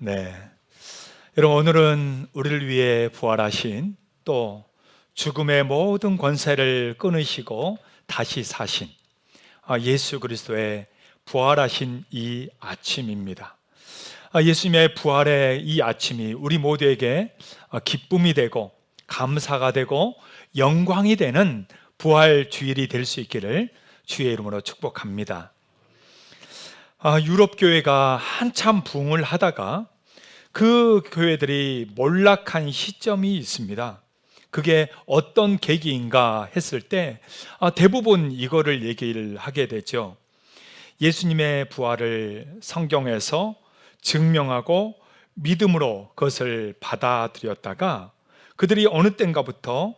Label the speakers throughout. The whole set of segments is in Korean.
Speaker 1: 네. 여러분, 오늘은 우리를 위해 부활하신, 또 죽음의 모든 권세를 끊으시고 다시 사신 예수 그리스도의 부활하신 이 아침입니다. 예수님의 부활의 이 아침이 우리 모두에게 기쁨이 되고 감사가 되고 영광이 되는 부활 주일이 될 수 있기를 주의 이름으로 축복합니다. 유럽 교회가 한참 부흥을 하다가 그 교회들이 몰락한 시점이 있습니다. 그게 어떤 계기인가 했을 때 대부분 이거를 얘기를 하게 되죠. 예수님의 부활을 성경에서 증명하고 믿음으로 그것을 받아들였다가 그들이 어느 때인가부터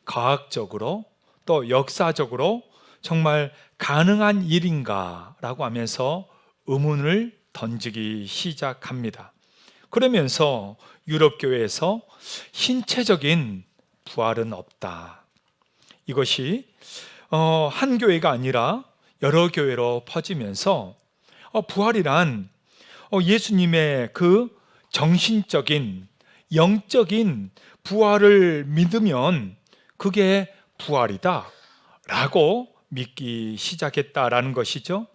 Speaker 1: 과학적으로 또 역사적으로 정말 가능한 일인가 라고 하면서 의문을 던지기 시작합니다. 그러면서 유럽 교회에서 신체적인 부활은 없다. 이것이 한 교회가 아니라 여러 교회로 퍼지면서 부활이란 예수님의 그 정신적인 영적인 부활을 믿으면 그게 부활이다 라고 믿기 시작했다라는 것이죠.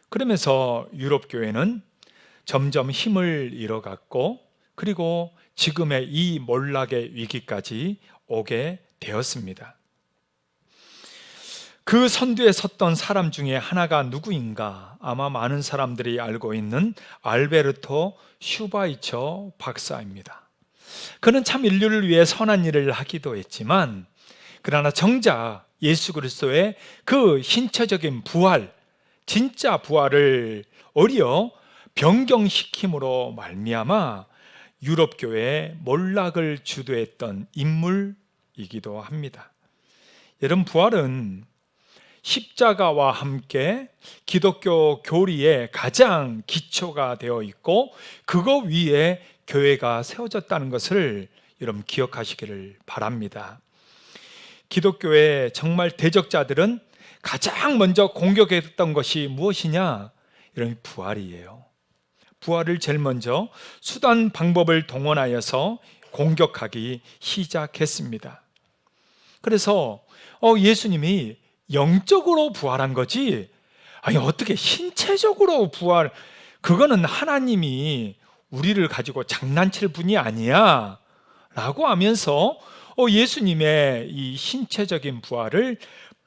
Speaker 1: 그러면서 유럽 교회는 점점 힘을 잃어갔고 그리고 지금의 이 몰락의 위기까지 오게 되었습니다. 그 선두에 섰던 사람 중에 하나가 누구인가? 아마 많은 사람들이 알고 있는 알베르토 슈바이처 박사입니다. 그는 참 인류를 위해 선한 일을 하기도 했지만 그러나 정작 예수 그리스도의 그 신체적인 부활, 진짜 부활을 오히려 변경시킴으로 말미암아 유럽 교회의 몰락을 주도했던 인물이기도 합니다. 여러분, 부활은 십자가와 함께 기독교 교리의 가장 기초가 되어 있고 그거 위에 교회가 세워졌다는 것을 여러분 기억하시기를 바랍니다. 기독교의 정말 대적자들은 가장 먼저 공격했던 것이 무엇이냐? 이런 부활이에요. 부활을 제일 먼저 수단 방법을 동원하여서 공격하기 시작했습니다. 그래서 예수님이 영적으로 부활한 거지, 아니 어떻게 신체적으로 부활, 그거는 하나님이 우리를 가지고 장난칠 분이 아니야 라고 하면서 예수님의 이 신체적인 부활을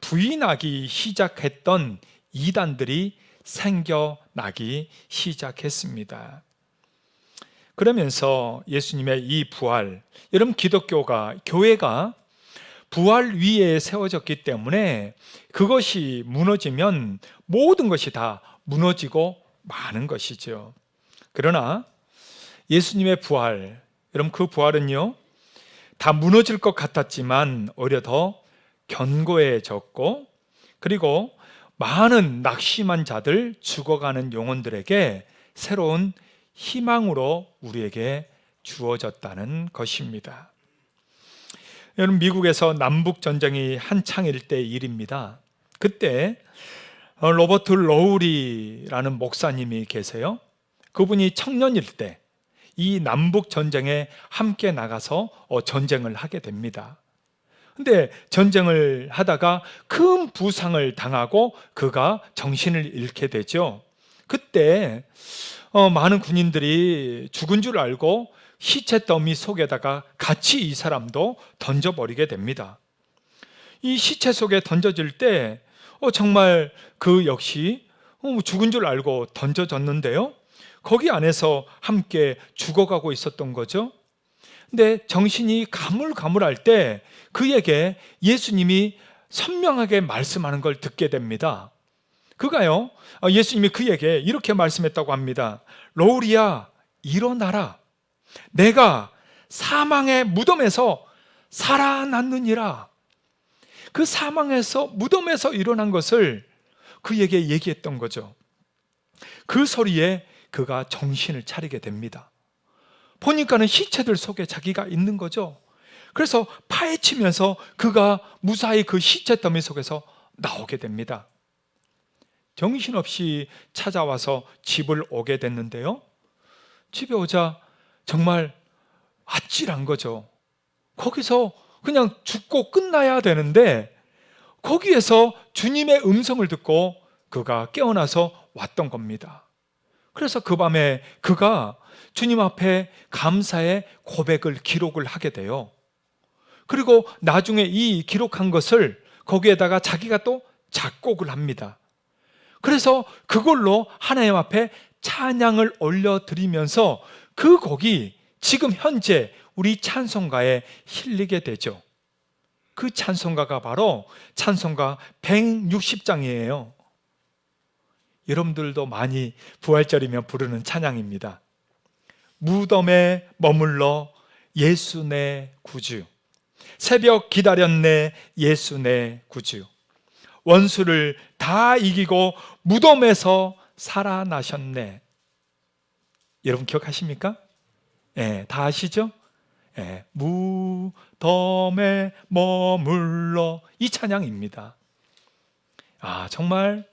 Speaker 1: 부인하기 시작했던 이단들이 생겨나기 시작했습니다. 그러면서 예수님의 이 부활, 여러분 기독교가, 교회가 부활 위에 세워졌기 때문에 그것이 무너지면 모든 것이 다 무너지고 마는 것이죠. 그러나 예수님의 부활, 여러분 그 부활은요 다 무너질 것 같았지만 오히려 더 견고해졌고 그리고 많은 낙심한 자들, 죽어가는 영혼들에게 새로운 희망으로 우리에게 주어졌다는 것입니다. 여러분, 미국에서 남북전쟁이 한창일 때 일입니다. 그때 로버트 로우리라는 목사님이 계세요. 그분이 청년일 때 이 남북전쟁에 함께 나가서 전쟁을 하게 됩니다. 근데 전쟁을 하다가 큰 부상을 당하고 그가 정신을 잃게 되죠. 그때 많은 군인들이 죽은 줄 알고 시체 더미 속에다가 같이 이 사람도 던져버리게 됩니다. 이 시체 속에 던져질 때 정말 그 역시 죽은 줄 알고 던져졌는데요, 거기 안에서 함께 죽어가고 있었던 거죠. 근데 정신이 가물가물할 때 그에게 예수님이 선명하게 말씀하는 걸 듣게 됩니다. 그가요, 예수님이 그에게 이렇게 말씀했다고 합니다. 로우리야, 일어나라. 내가 사망의 무덤에서 살아났느니라. 그 사망에서, 무덤에서 일어난 것을 그에게 얘기했던 거죠. 그 소리에 그가 정신을 차리게 됩니다. 보니까는 시체들 속에 자기가 있는 거죠. 그래서 파헤치면서 그가 무사히 그 시체 더미 속에서 나오게 됩니다. 정신없이 찾아와서 집을 오게 됐는데요, 집에 오자 정말 아찔한 거죠. 거기서 그냥 죽고 끝나야 되는데 거기에서 주님의 음성을 듣고 그가 깨어나서 왔던 겁니다. 그래서 그 밤에 그가 주님 앞에 감사의 고백을 기록을 하게 돼요. 그리고 나중에 이 기록한 것을 거기에다가 자기가 또 작곡을 합니다. 그래서 그걸로 하나님 앞에 찬양을 올려드리면서 그 곡이 지금 현재 우리 찬송가에 실리게 되죠. 그 찬송가가 바로 찬송가 160장이에요. 여러분들도 많이 부활절이면 부르는 찬양입니다. 무덤에 머물러 예수 내 구주, 새벽 기다렸네 예수 내 구주, 원수를 다 이기고 무덤에서 살아나셨네. 여러분 기억하십니까? 다 아시죠? 무덤에 머물러, 이 찬양입니다. 정말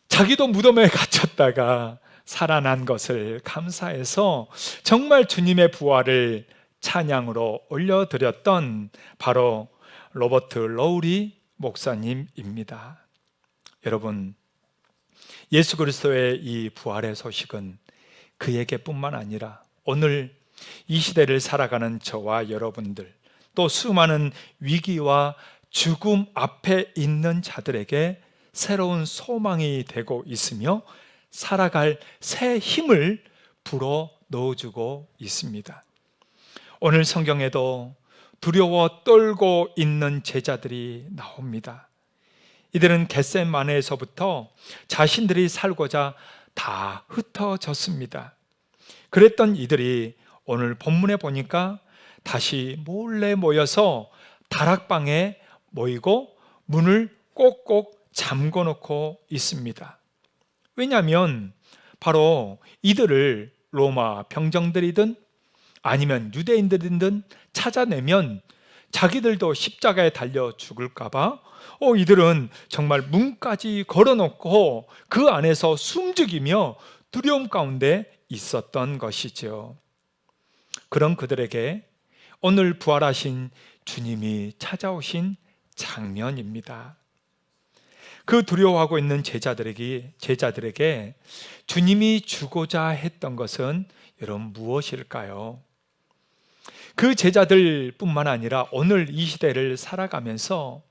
Speaker 1: 자기도 무덤에 갇혔다가 살아난 것을 감사해서 정말 주님의 부활을 찬양으로 올려드렸던 바로 로버트 러우리 목사님입니다. 여러분, 예수 그리스도의 이 부활의 소식은 그에게뿐만 아니라 오늘 이 시대를 살아가는 저와 여러분들, 또 수많은 위기와 죽음 앞에 있는 자들에게 새로운 소망이 되고 있으며 살아갈 새 힘을 불어 넣어주고 있습니다. 오늘 성경에도 두려워 떨고 있는 제자들이 나옵니다. 이들은 겟세마네에서부터 자신들이 살고자 다 흩어졌습니다. 그랬던 이들이 오늘 본문에 보니까 다시 몰래 모여서 다락방에 모이고 문을 꼭꼭 잠궈 놓고 있습니다. 왜냐하면 바로 이들을 로마 병정들이든 아니면 유대인들이든 찾아내면 자기들도 십자가에 달려 죽을까 봐 이들은 정말 문까지 걸어놓고 그 안에서 숨죽이며 두려움 가운데 있었던 것이죠. 그런 그들에게 오늘 부활하신 주님이 찾아오신 장면입니다. 그 두려워하고 있는 제자들에게 주님이 주고자 했던 것은 여러분 무엇일까요? 그 제자들뿐만 아니라 오늘 이 시대를 살아가면서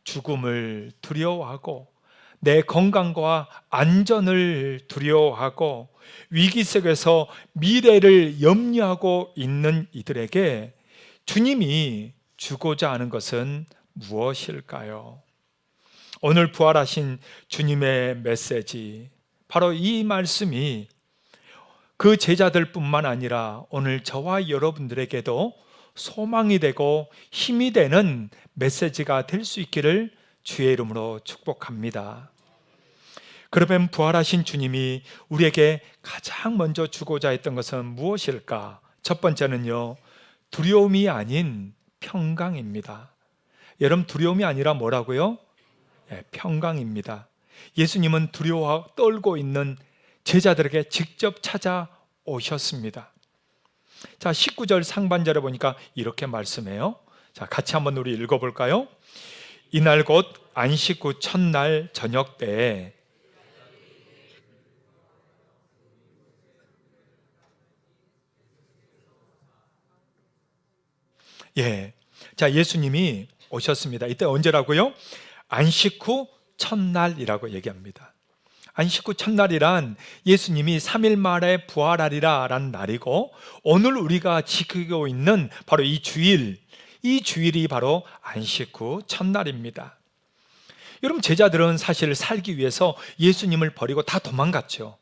Speaker 1: 죽음을 두려워하고 내 건강과 안전을 두려워하고 위기 속에서 미래를 염려하고 있는 이들에게 주님이 주고자 하는 것은 무엇일까요? 오늘 부활하신 주님의 메시지, 바로 이 말씀이 그 제자들뿐만 아니라 오늘 저와 여러분들에게도 소망이 되고 힘이 되는 메시지가 될 수 있기를 주의 이름으로 축복합니다. 그러면 부활하신 주님이 우리에게 가장 먼저 주고자 했던 것은 무엇일까? 첫 번째는요, 두려움이 아닌 평강입니다. 여러분, 두려움이 아니라 뭐라고요? 평강입니다. 예수님은 두려워 떨고 있는 제자들에게 직접 찾아오셨습니다. 자, 19절 상반절에 보니까 이렇게 말씀해요. 자, 같이 한번 우리 읽어볼까요? 이날 곧 안식 후 첫날 저녁 때에 자, 예수님이 오셨습니다. 이때 언제라고요? 안식 후 첫날이라고 얘기합니다. 안식 후 첫날이란 예수님이 3일 만에 부활하리라 라는 날이고, 오늘 우리가 지키고 있는 바로 이 주일이 바로 안식 후 첫날입니다. 여러분, 제자들은 사실 살기 위해서 예수님을 버리고 다 도망갔죠.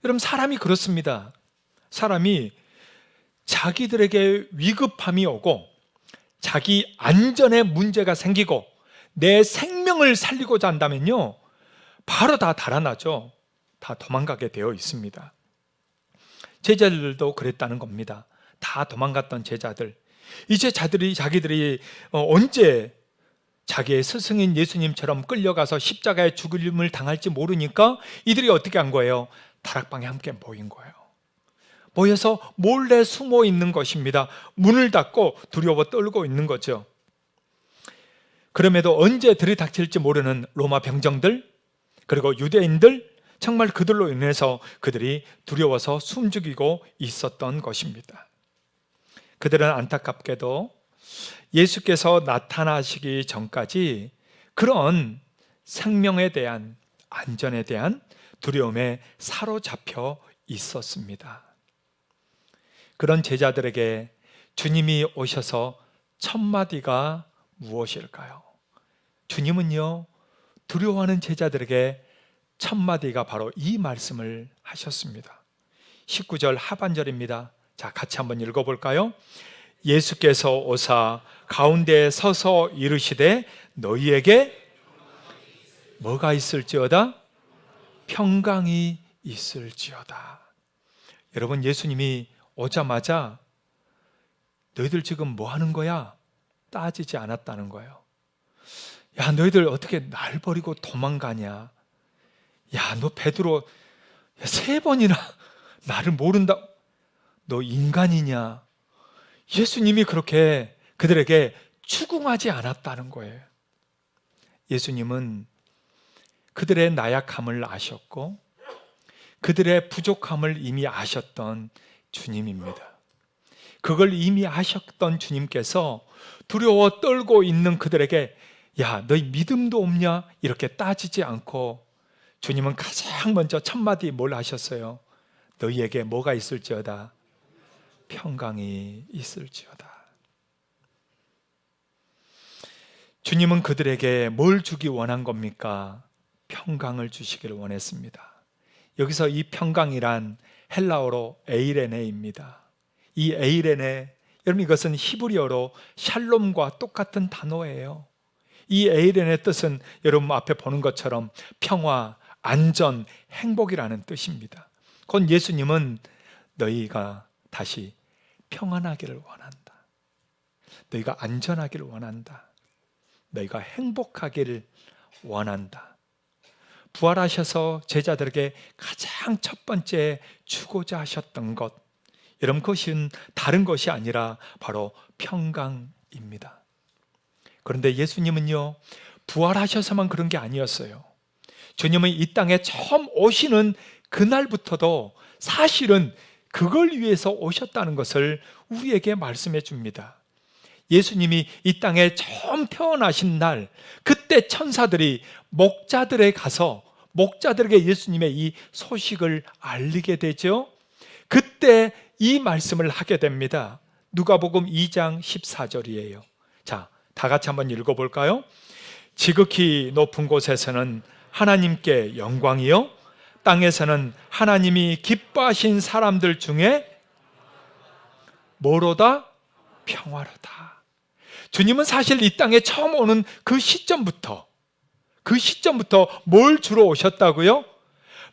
Speaker 1: 여러분, 사람이 그렇습니다. 사람이 자기들에게 위급함이 오고 자기 안전에 문제가 생기고 내 생명을 살리고자 한다면요, 바로 다 달아나죠. 다 도망가게 되어 있습니다. 제자들도 그랬다는 겁니다. 다 도망갔던 제자들, 이제 자기들이 언제 자기의 스승인 예수님처럼 끌려가서 십자가에 죽음을 당할지 모르니까 이들이 어떻게 한 거예요? 다락방에 함께 모인 거예요. 모여서 몰래 숨어 있는 것입니다. 문을 닫고 두려워 떨고 있는 거죠. 그럼에도 언제 들이닥칠지 모르는 로마 병정들, 그리고 유대인들, 정말 그들로 인해서 그들이 두려워서 숨죽이고 있었던 것입니다. 그들은 안타깝게도 예수께서 나타나시기 전까지 그런 생명에 대한, 안전에 대한 두려움에 사로잡혀 있었습니다. 그런 제자들에게 주님이 오셔서 첫 마디가 무엇일까요? 주님은요, 두려워하는 제자들에게 첫 마디가 바로 이 말씀을 하셨습니다. 19절 하반절입니다. 자, 같이 한번 읽어볼까요? 예수께서 오사 가운데에 서서 이르시되 너희에게 뭐가 있을지어다? 평강이 있을지어다. 여러분, 예수님이 오자마자 너희들 지금 뭐 하는 거야? 따지지 않았다는 거예요. 야, 너희들 어떻게 날 버리고 도망가냐? 야, 너 베드로 3번이나 나를 모른다. 너 인간이냐? 예수님이 그렇게 그들에게 추궁하지 않았다는 거예요. 예수님은 그들의 나약함을 아셨고 그들의 부족함을 이미 아셨던 주님입니다. 그걸 이미 아셨던 주님께서 두려워 떨고 있는 그들에게 야, 너희 믿음도 없냐? 이렇게 따지지 않고 주님은 가장 먼저 첫 마디 뭘 하셨어요? 너희에게 뭐가 있을지어다? 평강이 있을지어다. 주님은 그들에게 뭘 주기 원한 겁니까? 평강을 주시기를 원했습니다. 여기서 이 평강이란 헬라어로 에이레네입니다. 이 에이레네, 여러분 이것은 히브리어로 샬롬과 똑같은 단어예요. 이 에이레네 뜻은 여러분 앞에 보는 것처럼 평화, 안전, 행복이라는 뜻입니다. 곧 예수님은 너희가 다시 평안하기를 원한다. 너희가 안전하기를 원한다. 너희가 행복하기를 원한다. 부활하셔서 제자들에게 가장 첫 번째 주고자 하셨던 것, 여러분 그것은 다른 것이 아니라 바로 평강입니다. 그런데 예수님은요, 부활하셔서만 그런 게 아니었어요. 주님은 이 땅에 처음 오시는 그날부터도 사실은 그걸 위해서 오셨다는 것을 우리에게 말씀해 줍니다. 예수님이 이 땅에 처음 태어나신 날, 그때 천사들이 목자들에 가서 목자들에게 예수님의 이 소식을 알리게 되죠. 그때 이 말씀을 하게 됩니다. 누가복음 2장 14절이에요. 자, 다 같이 한번 읽어볼까요? 지극히 높은 곳에서는 하나님께 영광이요, 땅에서는 하나님이 기뻐하신 사람들 중에 뭐로다? 평화로다. 주님은 사실 이 땅에 처음 오는 그 시점부터 뭘 주러 오셨다고요?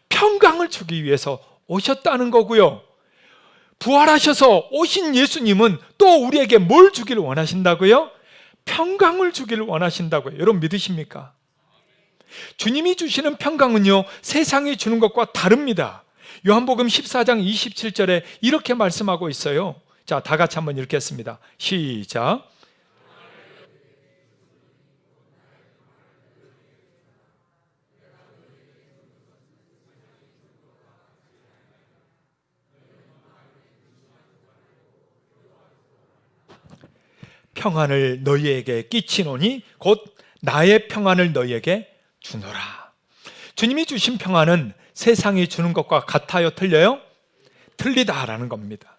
Speaker 1: 평강을 주기 위해서 오셨다는 거고요. 부활하셔서 오신 예수님은 또 우리에게 뭘 주기를 원하신다고요? 평강을 주기를 원하신다고요. 여러분 믿으십니까? 주님이 주시는 평강은요, 세상이 주는 것과 다릅니다. 요한복음 14장 27절에 이렇게 말씀하고 있어요. 자, 다 같이 한번 읽겠습니다. 시작. 평안을 너희에게 끼치노니 곧 나의 평안을 너희에게 주노라. 주님이 주신 평안은 세상이 주는 것과 같아요? 틀려요? 틀리다라는 겁니다.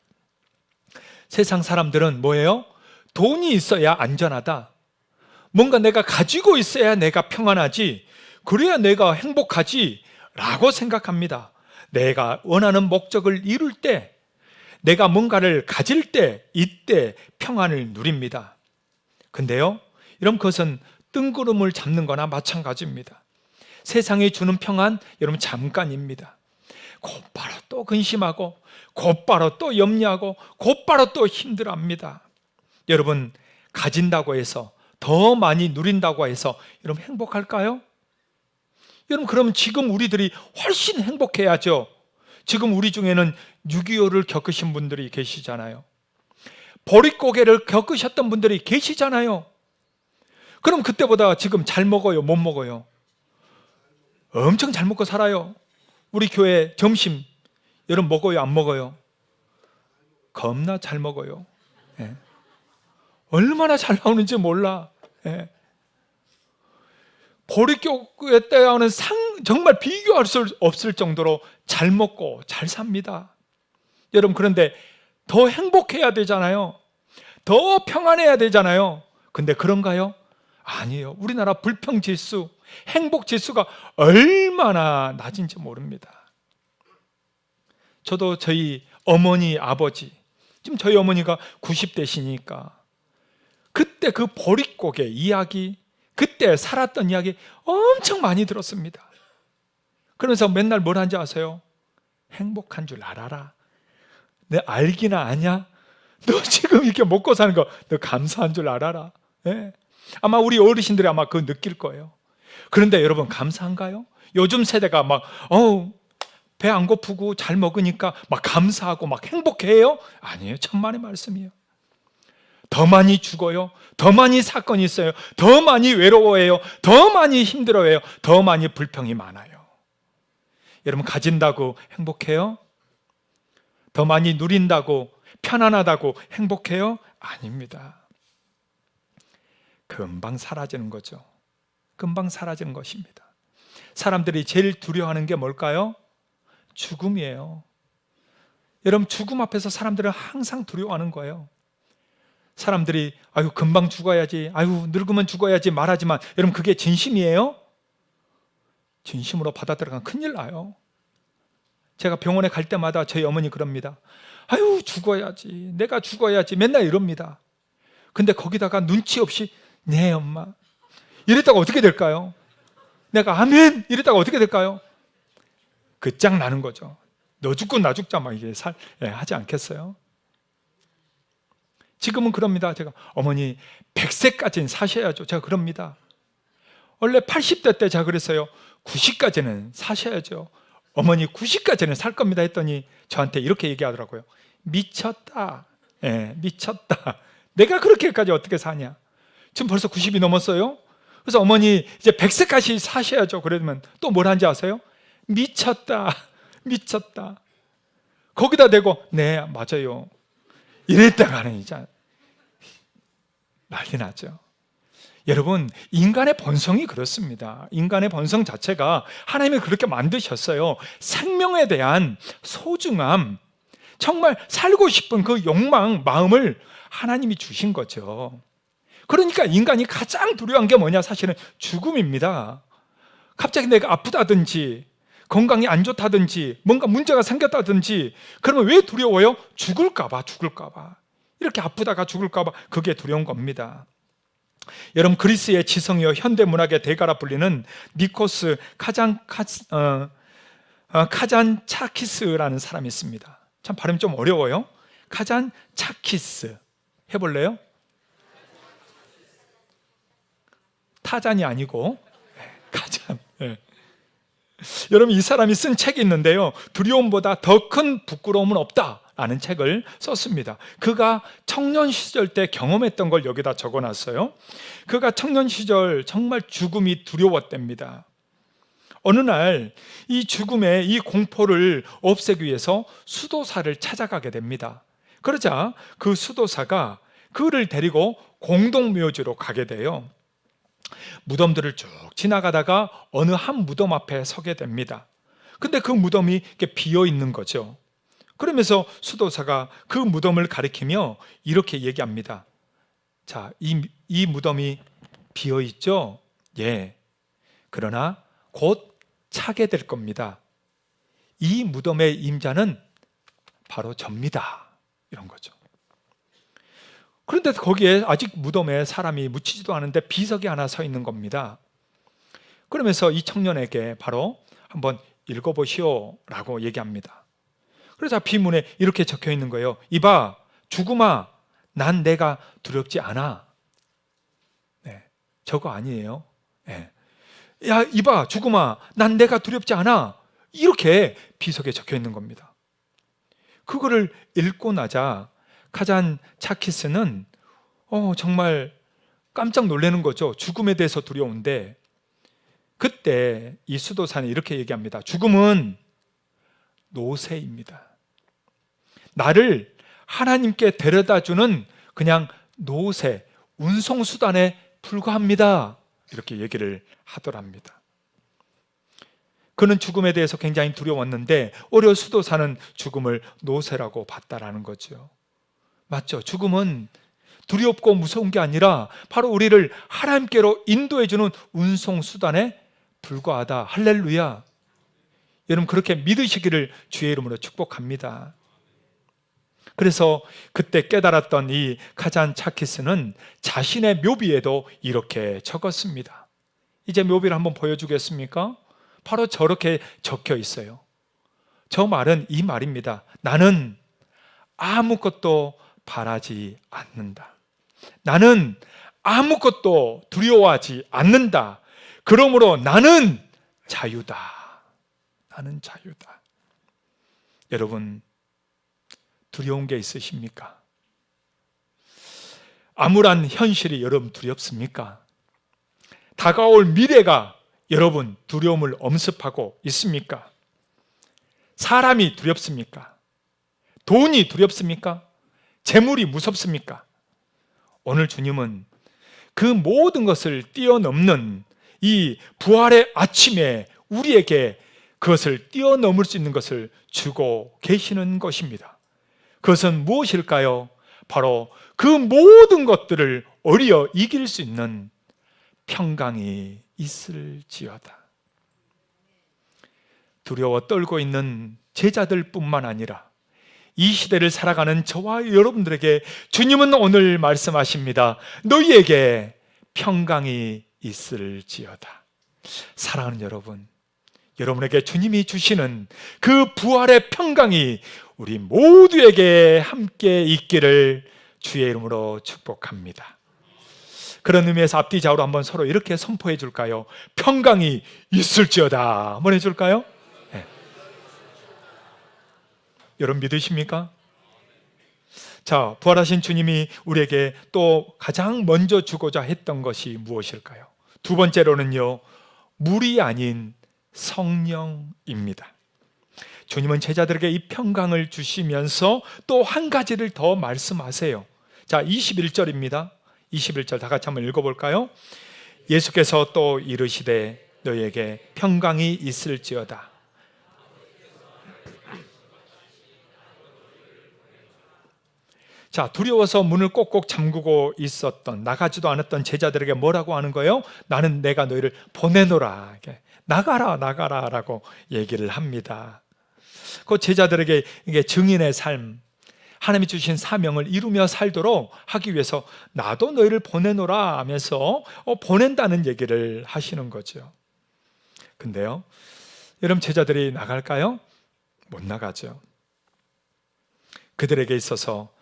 Speaker 1: 세상 사람들은 뭐예요? 돈이 있어야 안전하다. 뭔가 내가 가지고 있어야 내가 평안하지, 그래야 내가 행복하지 라고 생각합니다. 내가 원하는 목적을 이룰 때, 내가 뭔가를 가질 때, 이때 평안을 누립니다. 근데요, 이런 것은 뜬구름을 잡는 거나 마찬가지입니다. 세상이 주는 평안, 여러분 잠깐입니다. 곧바로 또 근심하고, 곧바로 또 염려하고, 곧바로 또 힘들어합니다. 여러분, 가진다고 해서, 더 많이 누린다고 해서 여러분 행복할까요? 여러분, 그럼 지금 우리들이 훨씬 행복해야죠. 지금 우리 중에는 6.25를 겪으신 분들이 계시잖아요. 보릿고개를 겪으셨던 분들이 계시잖아요. 그럼 그때보다 지금 잘 먹어요, 못 먹어요? 엄청 잘 먹고 살아요. 우리 교회 점심 여러분 먹어요, 안 먹어요? 겁나 잘 먹어요. 예. 얼마나 잘 나오는지 몰라. 예. 보릿고개 때와는 정말 비교할 수 없을 정도로 잘 먹고 잘 삽니다. 여러분, 그런데 더 행복해야 되잖아요. 더 평안해야 되잖아요. 근데 그런가요? 아니에요. 우리나라 불평지수, 행복지수가 얼마나 낮은지 모릅니다. 저도 저희 어머니, 아버지, 지금 저희 어머니가 90대시니까 그때 그 보릿고개 이야기, 그때 살았던 이야기 엄청 많이 들었습니다. 그러면서 맨날 뭘 하는지 아세요? 행복한 줄 알아라. 내 알기나 아냐? 너 지금 이렇게 먹고 사는 거 너 감사한 줄 알아라. 예. 아마 우리 어르신들이 아마 그거 느낄 거예요. 그런데 여러분, 감사한가요? 요즘 세대가 막 배 안 고프고 잘 먹으니까 막 감사하고 막 행복해요? 아니에요. 천만의 말씀이에요. 더 많이 죽어요. 더 많이 사건이 있어요. 더 많이 외로워해요. 더 많이 힘들어해요. 더 많이 불평이 많아요. 여러분, 가진다고 행복해요? 더 많이 누린다고 편안하다고 행복해요? 아닙니다. 금방 사라지는 거죠. 금방 사라지는 것입니다. 사람들이 제일 두려워하는 게 뭘까요? 죽음이에요. 여러분, 죽음 앞에서 사람들은 항상 두려워하는 거예요. 사람들이 아유 금방 죽어야지, 아유 늙으면 죽어야지 말하지만 여러분, 그게 진심이에요? 진심으로 받아들여가면 큰일 나요. 제가 병원에 갈 때마다 저희 어머니 그럽니다. 아유 죽어야지, 내가 죽어야지 맨날 이럽니다. 근데 거기다가 눈치 없이 네 엄마 이랬다가 어떻게 될까요? 내가 아멘 이랬다가 어떻게 될까요? 끝장나는 거죠. 너 죽고 나 죽자 막 이게 하지 않겠어요? 지금은 그럽니다. 제가 어머니 100세까지는 사셔야죠. 제가 그럽니다. 원래 80대 때 제가 그랬어요. 90까지는 사셔야죠. 어머니 90까지는 살 겁니다 했더니 저한테 이렇게 얘기하더라고요. 미쳤다. 예, 미쳤다. 내가 그렇게까지 어떻게 사냐. 지금 벌써 90이 넘었어요. 그래서 어머니 이제 100세까지 사셔야죠. 그러면 또 뭘 하는지 아세요? 미쳤다. 미쳤다. 거기다 대고 네 맞아요. 이랬다가는 이제 난리 나죠. 여러분, 인간의 본성이 그렇습니다. 인간의 본성 자체가 하나님이 그렇게 만드셨어요. 생명에 대한 소중함, 정말 살고 싶은 그 욕망, 마음을 하나님이 주신 거죠. 그러니까 인간이 가장 두려워한 게 뭐냐? 사실은 죽음입니다. 갑자기 내가 아프다든지 건강이 안 좋다든지 뭔가 문제가 생겼다든지 그러면 왜 두려워요? 죽을까 봐. 이렇게 아프다가 죽을까 봐. 그게 두려운 겁니다. 여러분, 그리스의 지성이요 현대문학의 대가라 불리는 니코스 카잔차키스라는 사람이 있습니다. 참 발음이 좀 어려워요. 카잔차키스 해볼래요? 타잔이 아니고 카잔. 네. 여러분, 이 사람이 쓴 책이 있는데요, 두려움보다 더 큰 부끄러움은 없다라는 책을 썼습니다. 그가 청년 시절 때 경험했던 걸 여기다 적어놨어요. 그가 청년 시절 정말 죽음이 두려웠답니다. 어느 날 이 죽음의 이 공포를 없애기 위해서 수도사를 찾아가게 됩니다. 그러자 그 수도사가 그를 데리고 공동묘지로 가게 돼요. 무덤들을 쭉 지나가다가 어느 한 무덤 앞에 서게 됩니다. 근데 그 무덤이 이렇게 비어 있는 거죠. 그러면서 수도사가 그 무덤을 가리키며 이렇게 얘기합니다. 자, 이 무덤이 비어 있죠? 예. 그러나 곧 차게 될 겁니다. 이 무덤의 임자는 바로 접니다. 이런 거죠. 그런데 거기에 아직 무덤에 사람이 묻히지도 않은데 비석이 하나 서 있는 겁니다. 그러면서 이 청년에게 바로 한번 읽어보시오 라고 얘기합니다. 그래서 비문에 이렇게 적혀 있는 거예요. 이봐 죽음아, 난 내가 두렵지 않아. 네, 저거 아니에요. 네. 야 이봐 죽음아, 난 내가 두렵지 않아. 이렇게 비석에 적혀 있는 겁니다. 그거를 읽고 나자 카잔 차키스는 정말 깜짝 놀라는 거죠. 죽음에 대해서 두려운데, 그때 이 수도사는 이렇게 얘기합니다. 죽음은 노새입니다. 나를 하나님께 데려다주는 그냥 노새, 운송수단에 불과합니다. 이렇게 얘기를 하더랍니다. 그는 죽음에 대해서 굉장히 두려웠는데 오히려 수도사는 죽음을 노새라고 봤다라는 거죠. 맞죠? 죽음은 두렵고 무서운 게 아니라 바로 우리를 하나님께로 인도해주는 운송수단에 불과하다. 할렐루야. 여러분 그렇게 믿으시기를 주의 이름으로 축복합니다. 그래서 그때 깨달았던 이 카잔 차키스는 자신의 묘비에도 이렇게 적었습니다. 이제 묘비를 한번 보여주겠습니까? 바로 저렇게 적혀 있어요. 저 말은 이 말입니다. 나는 아무것도 바라지 않는다. 나는 아무것도 두려워하지 않는다. 그러므로 나는 자유다. 나는 자유다. 여러분, 두려운 게 있으십니까? 암울한 현실이 여러분 두렵습니까? 다가올 미래가 여러분 두려움을 엄습하고 있습니까? 사람이 두렵습니까? 돈이 두렵습니까? 재물이 무섭습니까? 오늘 주님은 그 모든 것을 뛰어넘는 이 부활의 아침에 우리에게 그것을 뛰어넘을 수 있는 것을 주고 계시는 것입니다. 그것은 무엇일까요? 바로 그 모든 것들을 어리어 이길 수 있는 평강이 있을지어다. 두려워 떨고 있는 제자들뿐만 아니라 이 시대를 살아가는 저와 여러분들에게 주님은 오늘 말씀하십니다. 너희에게 평강이 있을지어다. 사랑하는 여러분, 여러분에게 주님이 주시는 그 부활의 평강이 우리 모두에게 함께 있기를 주의 이름으로 축복합니다. 그런 의미에서 앞뒤 좌우로 한번 서로 이렇게 선포해 줄까요? 평강이 있을지어다. 한번 해줄까요? 네. 여러분 믿으십니까? 자, 부활하신 주님이 우리에게 또 가장 먼저 주고자 했던 것이 무엇일까요? 두 번째로는요, 물이 아닌 성령입니다. 주님은 제자들에게 이 평강을 주시면서 또 한 가지를 더 말씀하세요. 자, 21절입니다. 21절 다 같이 한번 읽어볼까요? 예수께서 또 이르시되 너희에게 평강이 있을지어다. 자, 두려워서 문을 꼭꼭 잠그고 있었던, 나가지도 않았던 제자들에게 뭐라고 하는 거예요? 나는 내가 너희를 보내노라. 나가라 라고 얘기를 합니다. 그 제자들에게 이게 증인의 삶, 하나님이 주신 사명을 이루며 살도록 하기 위해서 나도 너희를 보내노라 하면서 보낸다는 얘기를 하시는 거죠. 근데요, 여러분 제자들이 나갈까요? 못 나가죠. 그들에게 있어서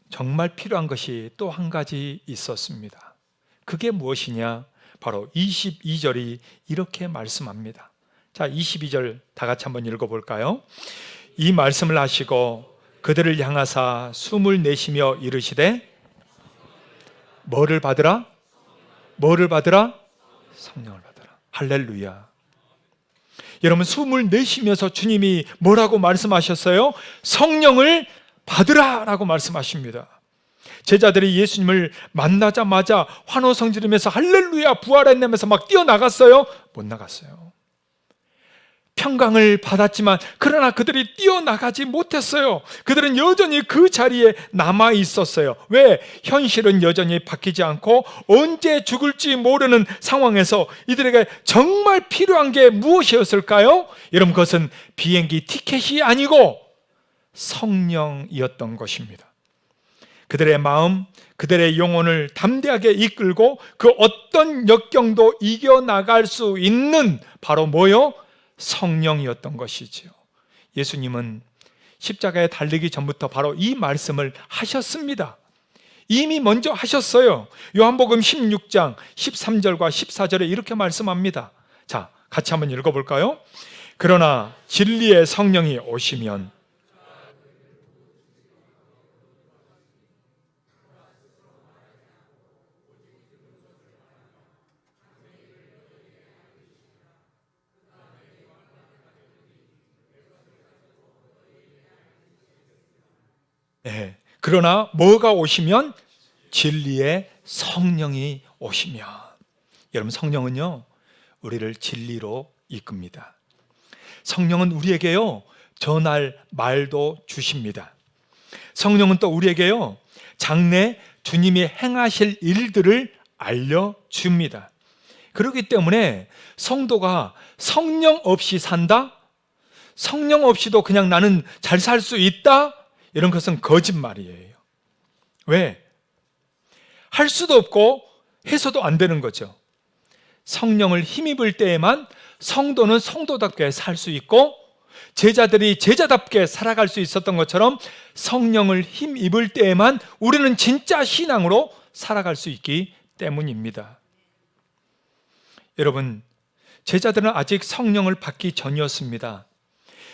Speaker 1: 정말 필요한 것이 또 한 가지 있었습니다. 그게 무엇이냐? 바로 22절이 이렇게 말씀합니다. 자, 22절 다 같이 한번 읽어볼까요? 이 말씀을 하시고 그들을 향하사 숨을 내쉬며 이르시되 뭐를 받으라? 뭐를 받으라? 성령을 받으라. 할렐루야. 여러분 숨을 내쉬면서 주님이 뭐라고 말씀하셨어요? 성령을 받으라 라고 말씀하십니다. 제자들이 예수님을 만나자마자 환호성 지르면서 할렐루야 부활했다면서 막 뛰어나갔어요? 못 나갔어요. 평강을 받았지만 그러나 그들이 뛰어나가지 못했어요. 그들은 여전히 그 자리에 남아 있었어요. 왜? 현실은 여전히 바뀌지 않고 언제 죽을지 모르는 상황에서 이들에게 정말 필요한 게 무엇이었을까요? 여러분 그것은 비행기 티켓이 아니고 성령이었던 것입니다. 그들의 마음, 그들의 영혼을 담대하게 이끌고 그 어떤 역경도 이겨나갈 수 있는 바로 뭐요? 성령이었던 것이지요. 예수님은 십자가에 달리기 전부터 바로 이 말씀을 하셨습니다. 이미 먼저 하셨어요. 요한복음 16장 13절과 14절에 이렇게 말씀합니다. 자, 같이 한번 읽어볼까요? 그러나 진리의 성령이 오시면 네. 그러나 뭐가 오시면? 진리의 성령이 오시면. 여러분, 성령은요 우리를 진리로 이끕니다. 성령은 우리에게요 전할 말도 주십니다. 성령은 또 우리에게요 장래 주님이 행하실 일들을 알려줍니다. 그렇기 때문에 성도가 성령 없이 산다? 성령 없이도 그냥 나는 잘 살 수 있다? 이런 것은 거짓말이에요. 왜? 할 수도 없고 해서도 안 되는 거죠. 성령을 힘입을 때에만 성도는 성도답게 살 수 있고 제자들이 제자답게 살아갈 수 있었던 것처럼 성령을 힘입을 때에만 우리는 진짜 신앙으로 살아갈 수 있기 때문입니다. 여러분, 제자들은 아직 성령을 받기 전이었습니다.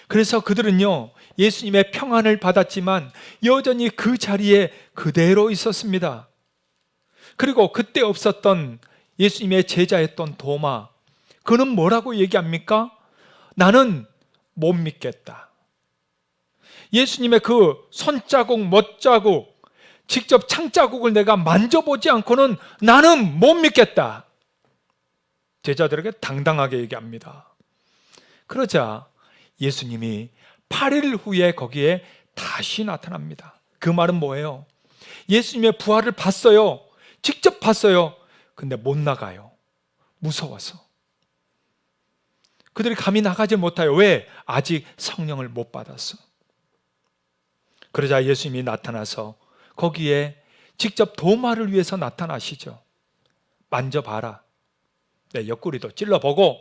Speaker 1: 그래서 그들은요 예수님의 평안을 받았지만 여전히 그 자리에 그대로 있었습니다. 그리고 그때 없었던 예수님의 제자였던 도마, 그는 뭐라고 얘기합니까? 나는 못 믿겠다. 예수님의 그 손자국, 못자국, 직접 창자국을 내가 만져보지 않고는 나는 못 믿겠다. 제자들에게 당당하게 얘기합니다. 그러자 예수님이 8일 후에 거기에 다시 나타납니다. 그 말은 뭐예요? 예수님의 부활을 봤어요. 직접 봤어요. 근데 못 나가요. 무서워서. 그들이 감히 나가지 못해요. 왜? 아직 성령을 못 받았어. 그러자 예수님이 나타나서 거기에 직접 도마를 위해서 나타나시죠. 만져봐라. 내 옆구리도 찔러보고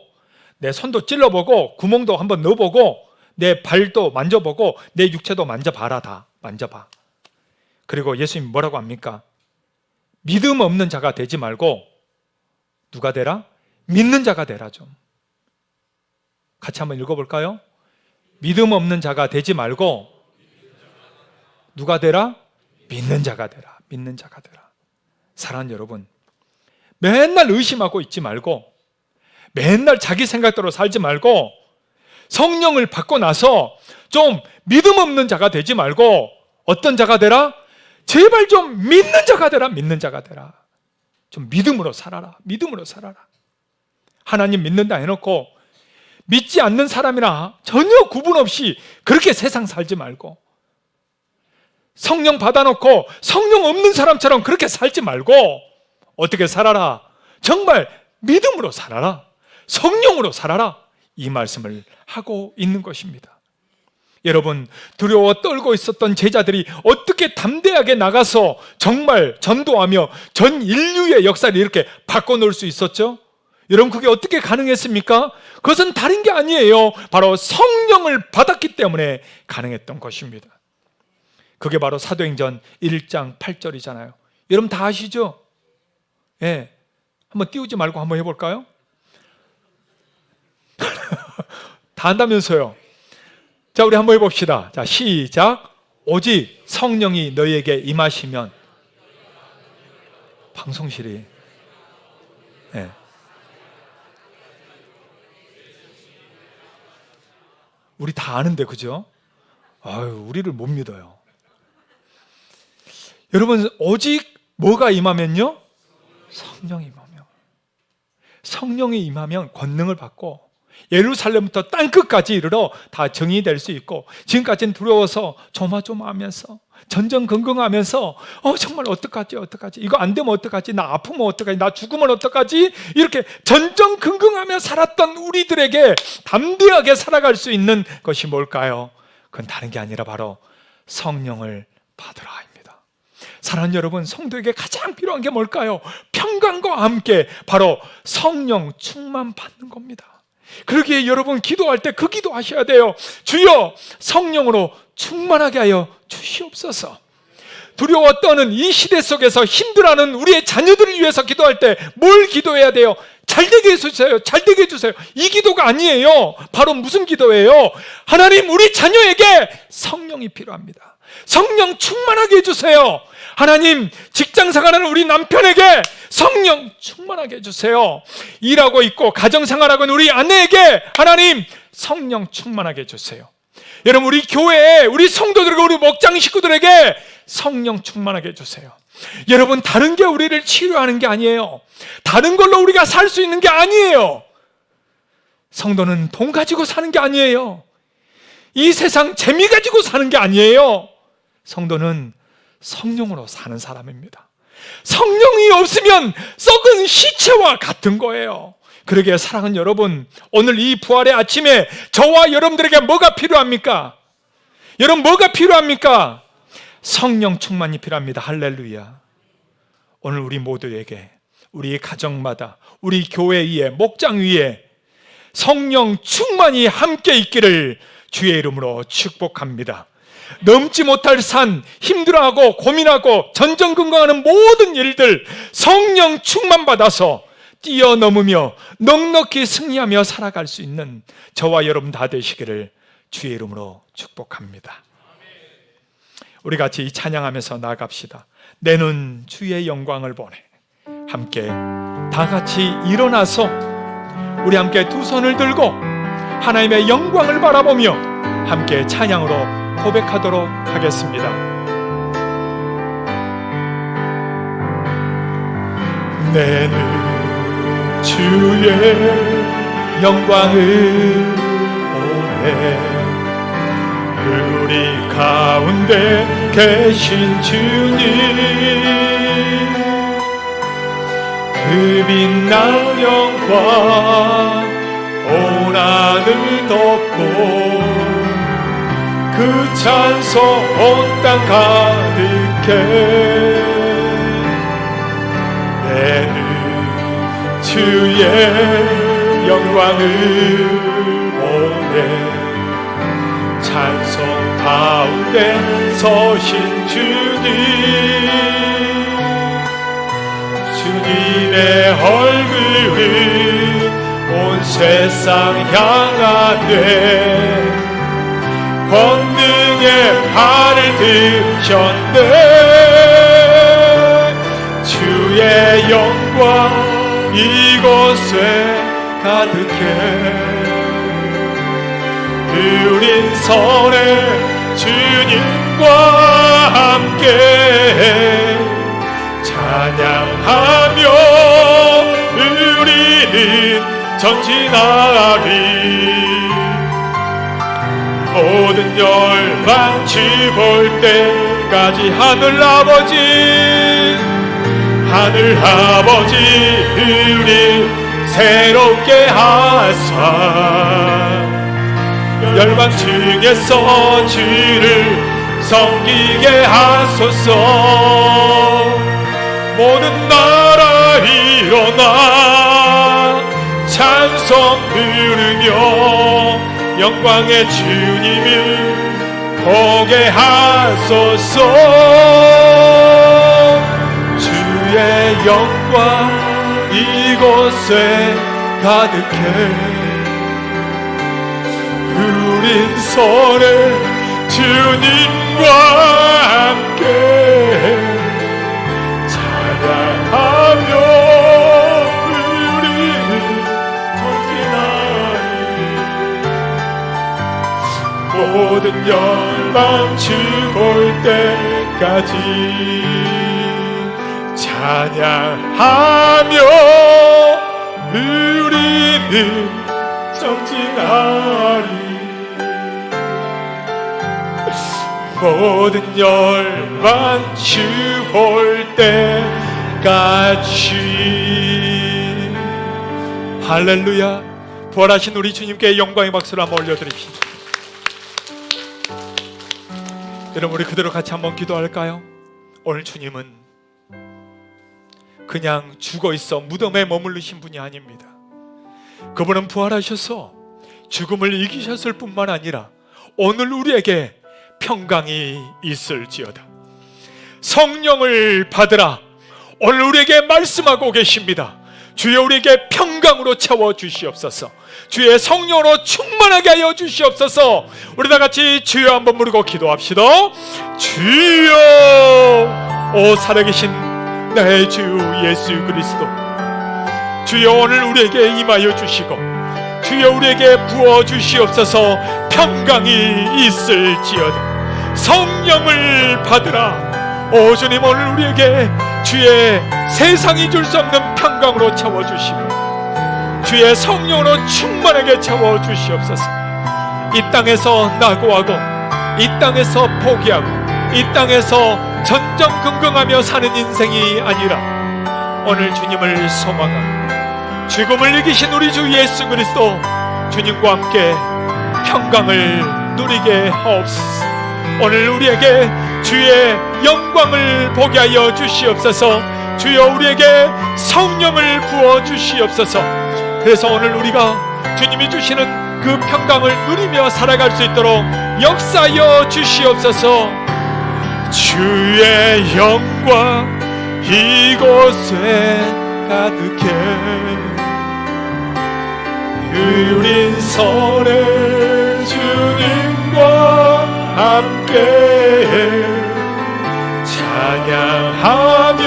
Speaker 1: 내 손도 찔러보고 구멍도 한번 넣어보고 내 발도 만져보고 내 육체도 만져봐라. 다 만져봐. 그리고 예수님 뭐라고 합니까? 믿음 없는 자가 되지 말고 누가 되라? 믿는 자가 되라. 좀 같이 한번 읽어볼까요? 믿음 없는 자가 되지 말고 누가 되라? 믿는 자가 되라. 믿는 자가 되라. 사랑하는 여러분, 맨날 의심하고 있지 말고 맨날 자기 생각대로 살지 말고 성령을 받고 나서 좀 믿음 없는 자가 되지 말고 어떤 자가 되라? 제발 좀 믿는 자가 되라. 믿는 자가 되라. 좀 믿음으로 살아라. 믿음으로 살아라. 하나님 믿는다 해놓고 믿지 않는 사람이나 전혀 구분 없이 그렇게 세상 살지 말고 성령 받아놓고 성령 없는 사람처럼 그렇게 살지 말고 어떻게 살아라? 정말 믿음으로 살아라. 성령으로 살아라. 이 말씀을 하고 있는 것입니다. 여러분, 두려워 떨고 있었던 제자들이 어떻게 담대하게 나가서 정말 전도하며 전 인류의 역사를 이렇게 바꿔놓을 수 있었죠? 여러분, 그게 어떻게 가능했습니까? 그것은 다른 게 아니에요. 바로 성령을 받았기 때문에 가능했던 것입니다. 그게 바로 사도행전 1장 8절이잖아요. 여러분 다 아시죠? 예. 한번 띄우지 말고 한번 해볼까요? 다 안다면서요. 자, 우리 한번 해봅시다. 자, 시작. 오직 성령이 너희에게 임하시면. 방송실이. 네. 우리 다 아는데, 그죠? 아유, 우리를 못 믿어요. 여러분, 오직 뭐가 임하면요? 성령이 임하면. 성령이 임하면 권능을 받고 예루살렘부터 땅끝까지 이르러 다 정의될 수 있고, 지금까지는 두려워서 조마조마하면서 전전긍긍하면서 정말 어떡하지 이거 안 되면 어떡하지, 나 아프면 어떡하지, 나 죽으면 어떡하지, 이렇게 전전긍긍하며 살았던 우리들에게 담대하게 살아갈 수 있는 것이 뭘까요? 그건 다른 게 아니라 바로 성령을 받으라입니다. 사랑하는 여러분, 성도에게 가장 필요한 게 뭘까요? 평강과 함께 바로 성령 충만 받는 겁니다. 그러기에 여러분 기도할 때 그 기도하셔야 돼요. 주여, 성령으로 충만하게 하여 주시옵소서. 두려워 떠는 이 시대 속에서 힘들어하는 우리의 자녀들을 위해서 기도할 때 뭘 기도해야 돼요? 잘 되게 해주세요. 잘 되게 해주세요. 이 기도가 아니에요. 바로 무슨 기도예요? 하나님, 우리 자녀에게 성령이 필요합니다. 성령 충만하게 해주세요. 하나님, 직장 생활하는 우리 남편에게 성령 충만하게 해주세요. 일하고 있고 가정 생활하고 있는 우리 아내에게 하나님 성령 충만하게 해주세요. 여러분, 우리 교회에 우리 성도들과 우리 목장 식구들에게 성령 충만하게 해주세요. 여러분, 다른 게 우리를 치료하는 게 아니에요. 다른 걸로 우리가 살 수 있는 게 아니에요. 성도는 돈 가지고 사는 게 아니에요. 이 세상 재미 가지고 사는 게 아니에요. 성도는 성령으로 사는 사람입니다. 성령이 없으면 썩은 시체와 같은 거예요. 그러기에 사랑하는 여러분, 오늘 이 부활의 아침에 저와 여러분들에게 뭐가 필요합니까? 여러분, 뭐가 필요합니까? 성령 충만이 필요합니다. 할렐루야. 오늘 우리 모두에게, 우리 가정마다, 우리 교회 위에, 목장 위에 성령 충만이 함께 있기를 주의 이름으로 축복합니다. 넘지 못할 산, 힘들어하고 고민하고 전전긍긍하는 모든 일들 성령 충만 받아서 뛰어넘으며 넉넉히 승리하며 살아갈 수 있는 저와 여러분 다 되시기를 주의 이름으로 축복합니다. 우리 같이 찬양하면서 나아갑시다. 내는 주의 영광을 보내. 함께 다 같이 일어나서 우리 함께 두 손을 들고 하나님의 영광을 바라보며 함께 찬양으로 고백하도록 하겠습니다. 내는 주의 영광을 보내. 우리 가운데 계신 주님, 그 빛난 영광 온 하늘 덮고 그 찬송 온 땅 가득해. 내는 주의 영광을 보내. 찬송 가운데 서신 주님, 주님의 얼굴을 온 세상 향하네. 권능의 발을 드셨네. 주의 영광 이곳에 가득해. 우린 선에 주님과 함께 찬양하며 우리는 전진하리. 모든 열망치 볼 때까지 하늘 아버지 우리 새롭게 하사 열방층에서 주를 섬기게 하소서. 모든 나라 일어나 찬송 부르며 영광의 주님을 보게 하소서. 주의 영광 이곳에 가득해. 우린 선에 주님과 함께 찬양하며 우리는 전진하리. 모든 열망치 볼 때까지 찬양하며 우리는 전진하리. 모든 열망 주볼 때까지. 할렐루야. 부활하신 우리 주님께 영광의 박수를 한번 올려드립시다. 여러분, 우리 그대로 같이 한번 기도할까요? 오늘 주님은 그냥 죽어있어 무덤에 머무르신 분이 아닙니다. 그분은 부활하셔서 죽음을 이기셨을 뿐만 아니라 오늘 우리에게 평강이 있을지어다. 성령을 받으라. 오늘 우리에게 말씀하고 계십니다. 주여 우리에게 평강으로 채워 주시옵소서. 주의 성령으로 충만하게 하여 주시옵소서. 우리 다 같이 주여 한번 부르고 기도합시다. 주여, 오 살아계신 나의 주 예수 그리스도, 주여 오늘 우리에게 임하여 주시고 주여 우리에게 부어 주시옵소서. 평강이 있을지어다. 성령을 받으라. 오 주님, 오늘 우리에게 주의 세상이 줄 수 없는 평강으로 채워주시고 주의 성령으로 충만하게 채워주시옵소서. 이 땅에서 낙오하고 이 땅에서 포기하고 이 땅에서 전전긍긍하며 사는 인생이 아니라 오늘 주님을 소망하고 죽음을 이기신 우리 주 예수 그리스도 주님과 함께 평강을 누리게 하옵소서. 오늘 우리에게 주의 영광을 보게 하여 주시옵소서. 주여 우리에게 성령을 부어 주시옵소서. 그래서 오늘 우리가 주님이 주시는 그 평강을 누리며 살아갈 수 있도록 역사하여 주시옵소서. 주의 영광 이곳에 가득해 유린 선의 주님과 함께 찬양하며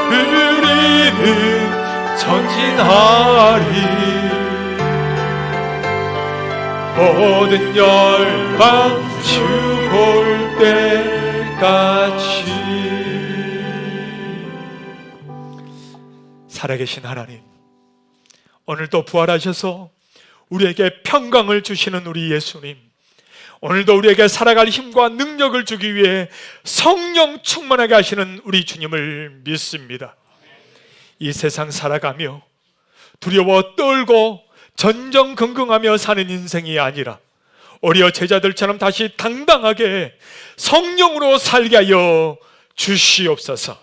Speaker 1: 우리는 전진하리. 모든 열방 주 볼 때까지. 살아계신 하나님, 오늘도 부활하셔서 우리에게 평강을 주시는 우리 예수님, 오늘도 우리에게 살아갈 힘과 능력을 주기 위해 성령 충만하게 하시는 우리 주님을 믿습니다. 이 세상 살아가며 두려워 떨고 전전긍긍하며 사는 인생이 아니라 어리어 제자들처럼 다시 당당하게 성령으로 살게 하여 주시옵소서.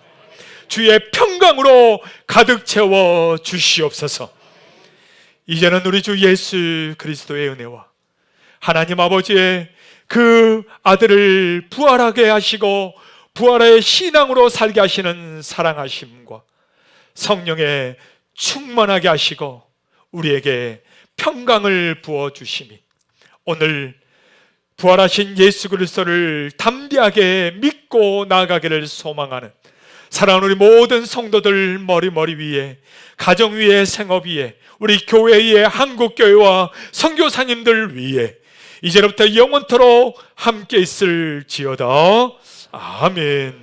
Speaker 1: 주의 평강으로 가득 채워 주시옵소서. 이제는 우리 주 예수 그리스도의 은혜와 하나님 아버지의 그 아들을 부활하게 하시고 부활의 신앙으로 살게 하시는 사랑하심과 성령의 충만하게 하시고 우리에게 평강을 부어주심이 오늘 부활하신 예수 그리스도를 담대하게 믿고 나아가기를 소망하는 사랑하는 우리 모든 성도들 머리 위에, 가정 위에, 생업 위에, 우리 교회 위에, 한국교회와 선교사님들 위에 이제부터 영원토록 함께 있을지어다. 아멘.